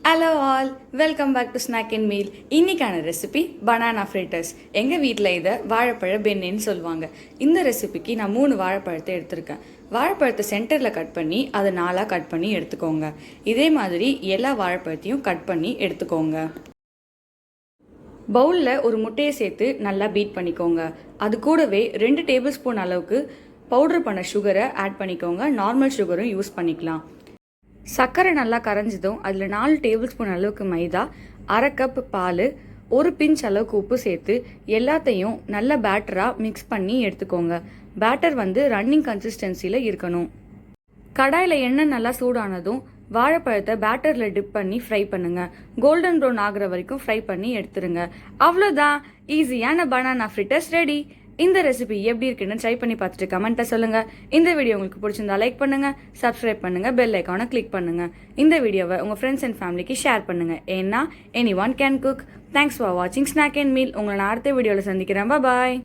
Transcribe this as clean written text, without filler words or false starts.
Hello all, welcome back to snack and meal. இன்றைக்கான recipe banana fritters. எங்கள் வீட்டில் இதை வாழைப்பழ பென்னின்னு சொல்லுவாங்க. இந்த ரெசிபிக்கு நான் 3 வாழைப்பழத்தை எடுத்திருக்கேன். வாழைப்பழத்தை சென்டரில் கட் பண்ணி அதை 4ஆக கட் பண்ணி எடுத்துக்கோங்க. இதே மாதிரி எல்லா வாழைப்பழத்தையும் கட் பண்ணி எடுத்துக்கோங்க. பவுலில் ஒரு முட்டையை சேர்த்து நல்லா பீட் பண்ணிக்கோங்க. அது கூடவே 2 டேபிள் ஸ்பூன் அளவுக்கு பவுட்ரு பண்ண சுகரை ஆட் பண்ணிக்கோங்க. நார்மல் சுகரும் யூஸ் பண்ணிக்கலாம். சர்க்கரை நல்லா கரைஞ்சதும் அதில் 4 டேபிள் ஸ்பூன் அளவுக்கு மைதா, 1/2 கப் பால், 1 பிஞ்ச் அளவுக்கு உப்பு சேர்த்து எல்லாத்தையும் நல்ல பேட்டராக மிக்ஸ் பண்ணி எடுத்துக்கோங்க. பேட்டர் ரன்னிங் கன்சிஸ்டன்சியில் இருக்கணும். கடாயில் எண்ணெய் நல்லா சூடானதும் வாழைப்பழத்தை பேட்டரில் டிப் பண்ணி ஃப்ரை பண்ணுங்கள். கோல்டன் ப்ரௌன் ஆகிற வரைக்கும் ஃப்ரை பண்ணி எடுத்துருங்க. அவ்வளோதான், ஈஸியான பனானா ஃப்ரிட்டர்ஸ் ரெடி. இந்த ரெசிபி எப்படி இருக்குன்னு ட்ரை பண்ணி பார்த்துட்டு கமெண்ட்டை சொல்லுங்கள். இந்த வீடியோ உங்களுக்கு பிடிச்சிருந்தா லைக் பண்ணுங்கள், சப்ஸ்கிரைப் பண்ணுங்கள், பெல் ஐக்கானை கிளிக் பண்ணுங்கள். இந்த வீடியோவை உங்கள் ஃப்ரெண்ட்ஸ் அண்ட் ஃபேமிலிக்கு ஷேர் பண்ணுங்கள். ஏன்னா any one can cook. Thanks for வாட்சிங் ஸ்நாக் அண்ட் மீல். உங்களை நான் அடுத்த வீடியோவில் சந்திக்கிறேன். பாய்.